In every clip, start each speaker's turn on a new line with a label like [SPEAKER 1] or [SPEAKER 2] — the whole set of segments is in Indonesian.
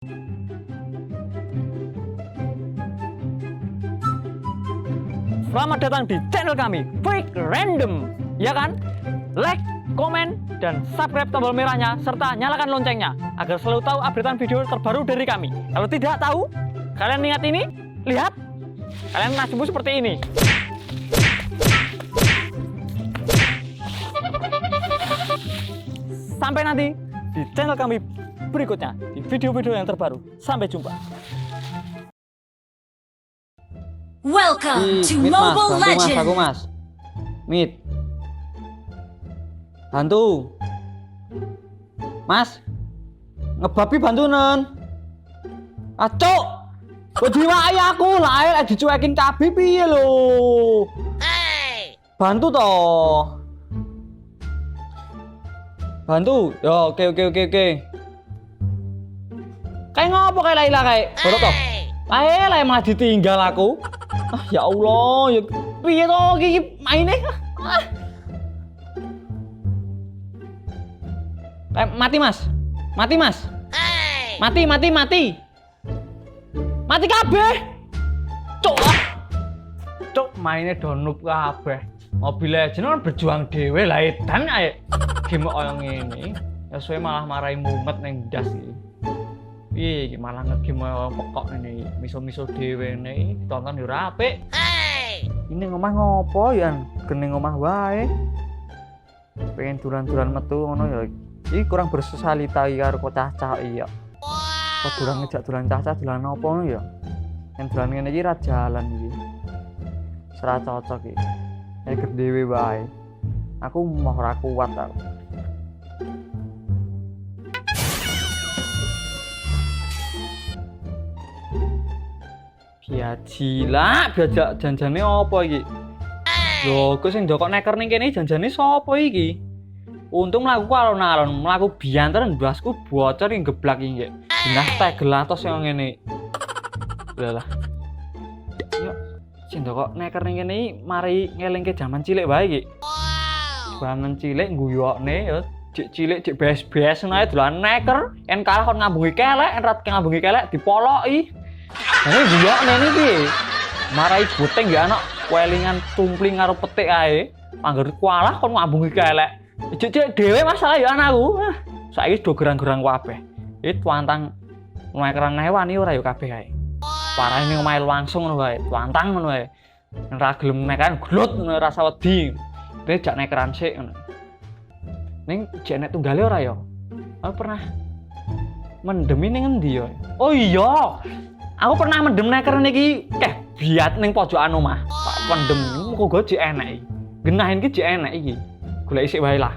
[SPEAKER 1] Selamat datang di channel kami, Freak Random, ya kan? Like, komen, dan subscribe tombol merahnya, serta nyalakan loncengnya, agar selalu tahu updatean video terbaru dari kami. Kalau tidak tahu, kalian lihat ini, lihat, kalian nasibmu seperti ini. Sampai nanti di channel kami berikutnya, di video-video yang terbaru. Sampai jumpa.
[SPEAKER 2] Welcome to Mobile Legends.
[SPEAKER 3] Aku mas, Mit, bantu, mas, ngebabi bantu non, acok, berdua aku lah, dicuekin kabeh piye lo, bantu toh. Bantu, yo oke. Kayak ngopo kayak Laila kayak, bodoh toh. Laila malah ditinggal aku. Ah ya Allah, ya piye toh iki maine? Mati mas. Mati kabeh. Cuk, maine donup kabeh. Mobile Legends kan berjuang dhewe lah edan ae. Game koyo ngene. Ya suwe malah marahi mumet ning ndas iki. Piye iki malah ngegame pekok ngene. Miso-miso dhewe ngene ditonton yo ora apik. Ini ngomah ngopo ya? Gene ngomah wae. Pengen duran-duran metu ngono ya. Iki kurang bersosialita karo cah-cah iya. Kok durang ngejak duran cah-cah dulan opo ngono ya? Yen dulan ngene iki ra jalan iki. Ora cocok iki. Nek dhewe wae. Aku mau ora kuat aku. Biajak janjane apa iki? Lho, kok sing ndokok neker ning kene janjane sapa iki? Untung mlaku alon-alon, mlaku bianter ndasku bocor ing geblak iki. Nah tegel atos yang ngene. Lah. Yo, sing ndokok neker ning kene mari ngelingke jaman cilik wae iki. Bangen cilik guyokne ya cek cilik cek bes-bes ae dolan neker, en kalah kon ngambungi kelek, en rat ngambungi kelek dipoloki. Ini guyokne iki piye? Marai boteng ya anak welingan tumpling karo petik ae. Angger kualah kon ngambungi kelek. Cek dhewe masalah ya anakku. Saiki do gerang-gerang kabeh. Iki tuantang nekeran ae wani ora ya kabeh ae. Parah ini omahe langsung ngono wae, tuantang ngono wae. Ora gelem nekan glot ngono rasa wedi. Dene jak nekeran sik ngono. Ning jek nek tunggale ora ya? Aku pernah mendem ning endi ya? Oh iya. Aku pernah mendem nekeran iki biat ning pojokan omah. Tak pendem muga jek enek iki. Genahin iki jek enek iki. Golek isik wae lah.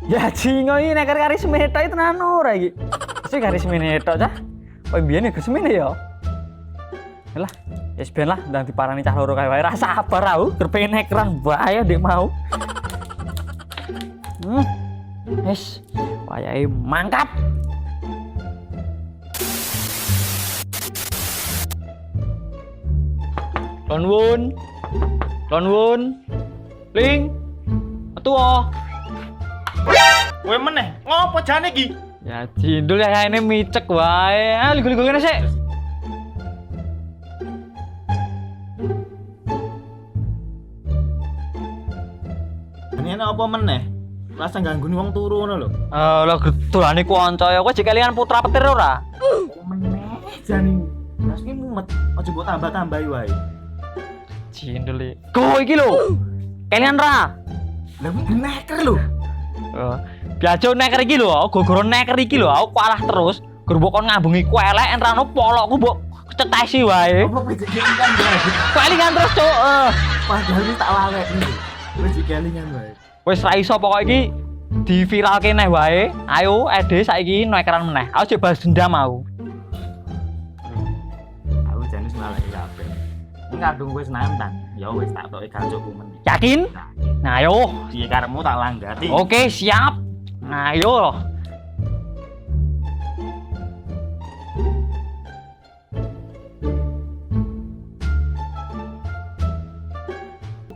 [SPEAKER 3] Ya jingo iki nek kari semetok itu tenan ora iki. Sing kari semetok cah. Kok mbiyen ya semene ya. Lah, wis ben lah ndang diparani cah loro kae wae. Ra sabar aku, kerpengen nekeran wae ndek mau. Wis, wayahe mangkat. Lonwun. Ling. Metu oh.
[SPEAKER 4] Kowe meneh, ngopo jane iki?
[SPEAKER 3] Ya cindul ya ini micek wae. Ah ligo-ligo kene sik.
[SPEAKER 4] Ini apa meneh? Rasa ganggu wong turu ngono lho.
[SPEAKER 1] Lah gedolane kanca ya kowe jek kelingan putra petir ora?
[SPEAKER 4] Apa meneh jane? Mas iki mumet, aja mbok tambah-tambahi wae.
[SPEAKER 1] Jindel iki. Kowe iki lho. Kelingan ra?
[SPEAKER 4] Lah kuwi neker lho.
[SPEAKER 1] Biajo neker iki lho, aku gogoro neker iki lho, aku kalah terus. Gur mbok kon ngambungi kowe elek entrano polokku mbok cetesi wae.
[SPEAKER 4] Apa kowe jek kelingan wae?
[SPEAKER 1] Kelingan terus, Cuk.
[SPEAKER 4] Padahal iki tak lawek iki. Kowe jek kelingan wae.
[SPEAKER 1] Wis ra iso pokok iki diviralke neh wae. Ayo Ede saiki nekeran meneh. Aku jek balas dendam aku.
[SPEAKER 4] Aku jane salah iki kabeh. Ini kadung wis nantang. Ya wis tak toke gacokku meneh.
[SPEAKER 1] Yakin? Nah, ayo.
[SPEAKER 4] Piye karepmu tak langgati.
[SPEAKER 1] Oke, siap. Nah, ayo.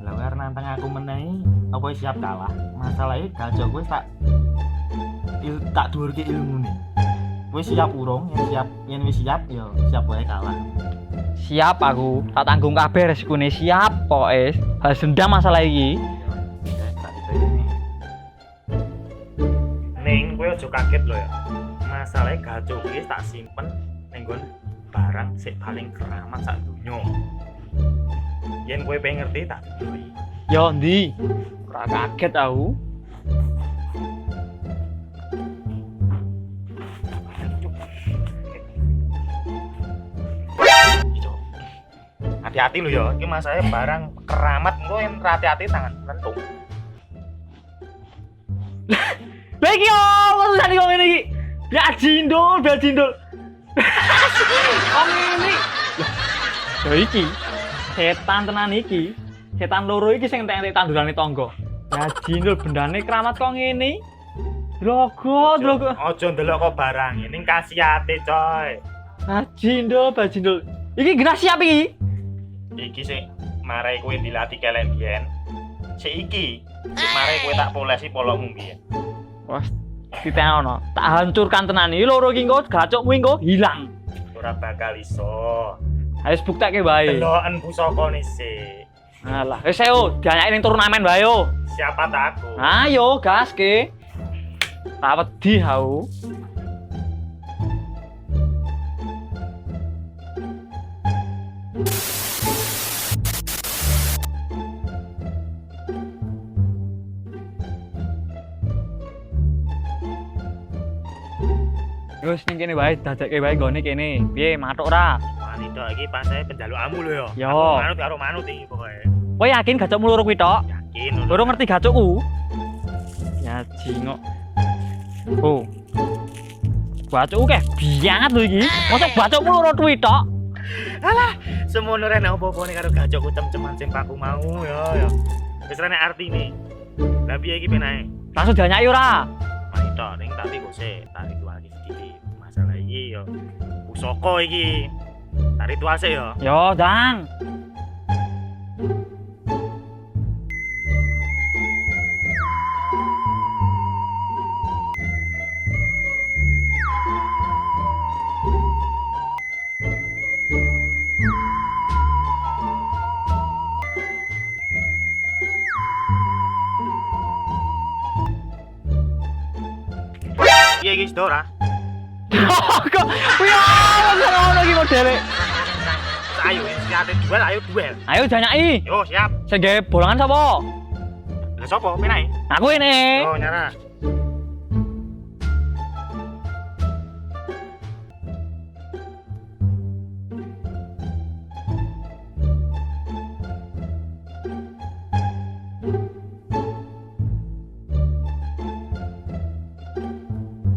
[SPEAKER 4] Lah kowe arep nantang aku meneh, apa siap kalah? Masalahnya gajok kowe tak dhuwurke ilmune. Kowe siap urung, yen wis siap ya siap wae kalah.
[SPEAKER 1] Siap aku. Tak tanggung kabeh resikone siap pokoke. Balas dendam masalah iki.
[SPEAKER 4] Tak diteni. Ning kowe aja kaget lho ya. Masalahe gajok iki tak simpen ning nggon barang sik paling keramat sak donya. Yen kowe pengen ngerti tak tunjukki.
[SPEAKER 1] Yo ndi? Ora kaget aku.
[SPEAKER 4] Hati-hati lho ya, iki masalahnya barang keramat engko yen hati-hati tangan lentung.
[SPEAKER 1] Lah iki opo tulisane kok ngene iki? Ya jindul, bel jindul. Kok ngene? Lah iki setan tenan iki. Setan loro iki sing entek-entek tandurane tangga. Ya jindul bendane keramat kok ngene. Logo.
[SPEAKER 4] Aja ndelok kok barang, ning kasihate coy.
[SPEAKER 1] Ah jindul, bel jindul. Iki genah siap iki.
[SPEAKER 4] Iki sing marai kowe dilatih kelek biyen. Sik iki sing marai kowe tak polesi polokmu biyen.
[SPEAKER 1] Wes ditenono, tak hancurkan tenan iki loro iki engko gacokmu engko hilang.
[SPEAKER 4] Ora bakal iso.
[SPEAKER 1] Wis bukteke wae.
[SPEAKER 4] Deloken pusakane sik.
[SPEAKER 1] Alah, wis ayo dianyaki ning turnamen wae yo.
[SPEAKER 4] Siapa tak aku?
[SPEAKER 1] Ayo gaske. Tak wedi aku. Wis ning kene wae dadekke wae gone kene. Piye matuk ora?
[SPEAKER 4] Wanita iki pas saya penjalukmu lho ya.
[SPEAKER 1] Yo.
[SPEAKER 4] Aku manut karo manut iki pokoke.
[SPEAKER 1] Kowe yakin gacokmu loro kuwi tok?
[SPEAKER 4] Yakin.
[SPEAKER 1] Loro ngerti gacokku? Ya jingok. Oh. Gacokku keh biangat lho iki. Mosok gacokmu loro kuwi tok?
[SPEAKER 4] Semono rene opo-opone karo gajokku cem-ceman sing paku mau ya. Wis rene artine. Lah piye iki penae?
[SPEAKER 1] Langsung dianyaki ora?
[SPEAKER 4] Wanita ning tapi kok sik tak ritual iki sedikit. Masalah iki ya pusaka iki. Tak ritual sik ya.
[SPEAKER 1] Yo, Dang.
[SPEAKER 4] Piye iki Dora?
[SPEAKER 1] Kok ya ngono iki modele.
[SPEAKER 4] Ayo siate duel, ayo duel.
[SPEAKER 1] Ayo dianyaki.
[SPEAKER 4] Yo siap.
[SPEAKER 1] Sing gawe bolangan sapa?
[SPEAKER 4] Lah sapa penae?
[SPEAKER 1] Aku ini.
[SPEAKER 4] Oh nyara.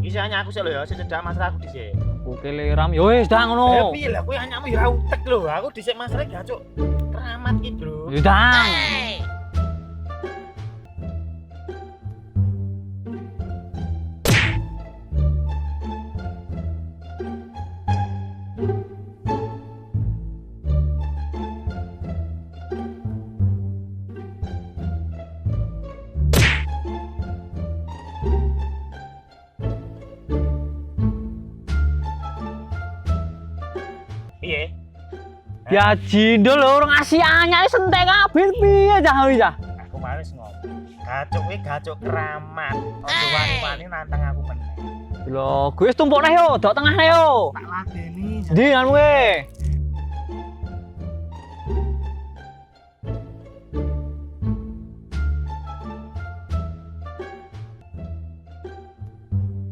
[SPEAKER 4] Iki hanya aku sik lho ya, sik cedak masalah aku dhisik.
[SPEAKER 1] Oke leram. Yo wis Dang ngono.
[SPEAKER 4] Piye lah kowe anyamu ya utek lho. Aku dhisik masalah gacuk. Keramat iki, Bro.
[SPEAKER 1] Yo Dang.
[SPEAKER 4] Piye?
[SPEAKER 1] Biajindul lho orang Asianya sentek kabeh piye cah wis cah.
[SPEAKER 4] Aku males ngomong. Gacuk kuwi gacuk keramat. Ojo wani-wani nantang aku meneh.
[SPEAKER 1] Lho, gue wis tumpuk neh yo, dok tengah neh yo.
[SPEAKER 4] Tak ladeni.
[SPEAKER 1] Ndi anu kowe?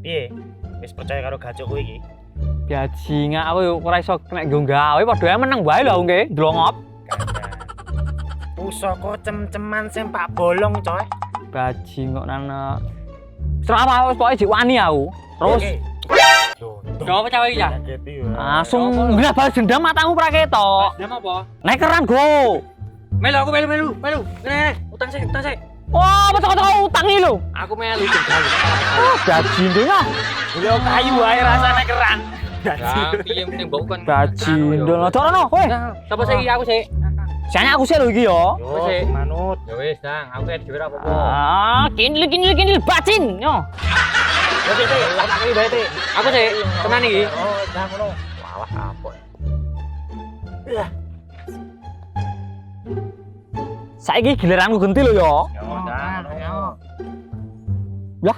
[SPEAKER 4] Piye? Wis percaya karo gacuk kuwi iki?
[SPEAKER 1] Bajingan aku yo ora iso kena nggo gawe padha meneng wae lho nggih, ndlongop.
[SPEAKER 4] Pusaka cem-ceman sempak bolong coy.
[SPEAKER 1] Bajing kok nana. Serapa wis pokoke jek wani aku. Terus
[SPEAKER 3] Yo apa cawe iki ya?
[SPEAKER 1] langsung nggak balas dendam matamu pra ketok.
[SPEAKER 3] Dendam apa?
[SPEAKER 1] Nekeran go.
[SPEAKER 3] Melu aku melu. Nek, utang sik.
[SPEAKER 1] Oh, betul-betul utang iki lho.
[SPEAKER 3] Aku melu jenggal.
[SPEAKER 1] Oh, bajindonya.
[SPEAKER 4] Yo kayu wae rasane keran.
[SPEAKER 3] Ya, piye meneh mbok kon.
[SPEAKER 1] Bajindol. Dorono, kowe.
[SPEAKER 3] Sapa sik aku sik?
[SPEAKER 1] Sayang aku sih lho iki yo.
[SPEAKER 3] Wis, Sik.
[SPEAKER 4] manut.
[SPEAKER 3] Ya wis, Dang, aku kayak dhewe ora apa-apa.
[SPEAKER 1] Ah, kindil bacin. Yo.
[SPEAKER 4] Wis iki, tak kali bae Tik.
[SPEAKER 3] Aku sik, tenan iki.
[SPEAKER 4] Oh, dah ngono. Walah apa.
[SPEAKER 1] Saiki giliranku genti lho yo.
[SPEAKER 4] Yo, dah ngono.
[SPEAKER 1] Lah.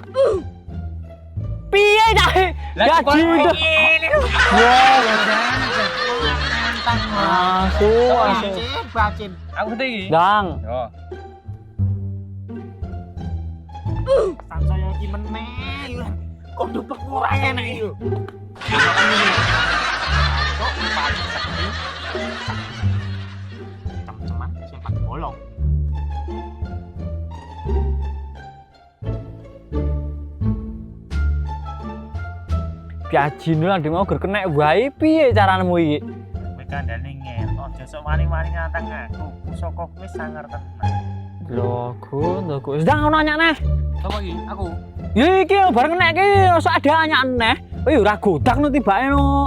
[SPEAKER 1] Piye dah? Bajindol. Asu.
[SPEAKER 4] Bacin.
[SPEAKER 3] Aku ngerti iki.
[SPEAKER 1] Dang.
[SPEAKER 3] Yo.
[SPEAKER 4] Sansaya iki meneh. Kok dupek ora enak iki. Kok paling sakti. Cem-ceman sempak bolong.
[SPEAKER 1] Bajindol ndek mau ger kenek wae piye caranemu iki?
[SPEAKER 4] Kowe kandhane ngel, aja sok wani-wani ngantang aku. Pusaka kuwi sangar tenan.
[SPEAKER 1] Lho, Gus. Dang ono nyak neh.
[SPEAKER 3] Sapa iki? Aku.
[SPEAKER 1] Ya iki bareng kenek iki sok ada anyak neh. Oh ya ora godak no tibake no.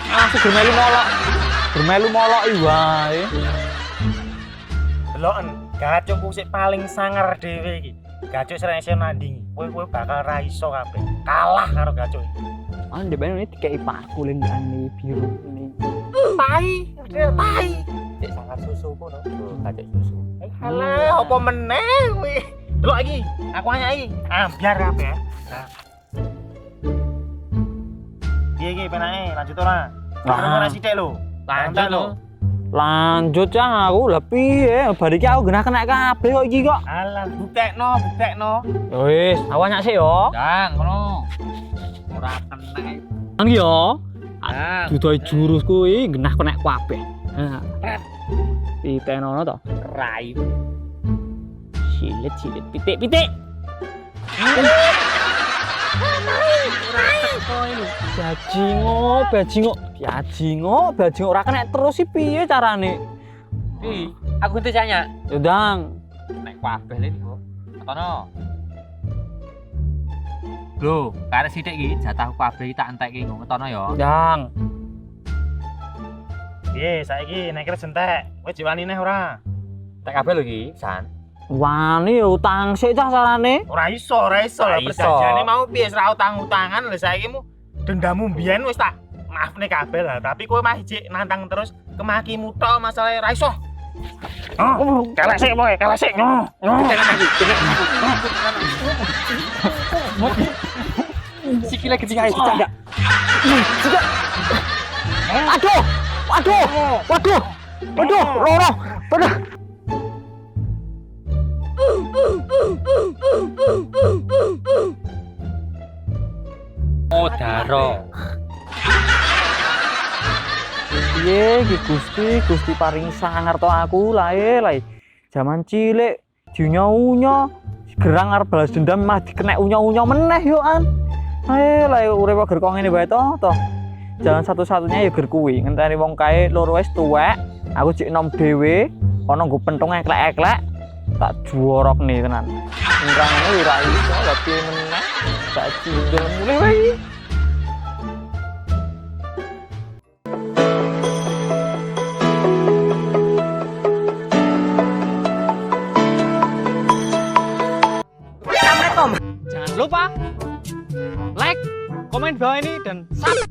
[SPEAKER 1] Langsung bermelu molok iki wae.
[SPEAKER 4] Deloken, gacukku sik paling sangar dhewe iki. Gacuk sering iso nandingi. Kowe bakal ra iso kabeh. Kalah karo gacuk iki.
[SPEAKER 1] Ah ndek ini dikei paku lendane biru ini.
[SPEAKER 4] Tai. Cek sangar susu kono. Gacuk susu. Halah, apa meneh kowe? Delok iki, aku anyaki. Ambyar kabeh. Nah. Piye iki penake? Lanjut ora? Ora sithik lho.
[SPEAKER 3] Lanjut lho.
[SPEAKER 1] Lanjut cah aku lah piye? Bar iki aku genah kena kabeh kok iki kok.
[SPEAKER 4] Alah, buktekno.
[SPEAKER 1] Ya wis, aku nyak sik yo.
[SPEAKER 3] Dang, ngono. Ora kena.
[SPEAKER 1] Kan yo.
[SPEAKER 3] Dang.
[SPEAKER 1] Dudoi jurus kuwi genah kena kabeh. Ha. Pitenono to.
[SPEAKER 3] Rai.
[SPEAKER 1] Silit pitik. Bajingo ora kena terus sih piye carane?
[SPEAKER 3] Aku ngerti saya.
[SPEAKER 1] Ya dang.
[SPEAKER 3] Nek kabeh le niku. Tono. Lho, karek sithik iki jatahku kabeh tak entekke ngono ya.
[SPEAKER 1] Dang.
[SPEAKER 4] Piye saiki nek kira entek? Kowe jiwani neh ora?
[SPEAKER 3] Tak kabeh lho iki, San.
[SPEAKER 1] Wani utang sik cah carane.
[SPEAKER 4] Ora iso. Lah perjanjiane mau piye ora utang-utangan lho saiki mu dendammu mbiyen wis tak maafne kabeh lah, tapi kowe mah ijik nantang terus kemakimu tok masalahe ora iso. Oh, kalah sik kowe, kalah sik.
[SPEAKER 3] Sikile gede ae dicanda.
[SPEAKER 1] Waduh, loro. Waduh.
[SPEAKER 3] Oh, daro.
[SPEAKER 1] Piye iki Gusti paring sangar to aku lae. Jaman cilik diunyo-unyo gerang arep balas dendam mah dikenek unyo-unyo meneh yo an. Lae urip kok ger kok ngene wae to. Jalan satu-satunya ya ger kuwi, ngenteni wong kae loro wis tuwek, aku jek enom dhewe, ana nggo pentung eklek-eklek, tak juworokne tenan. Engkangane ora iso lha piye meneh. Tak cindel mulih wae. Jangan lupa like, komen bawah ini dan subscribe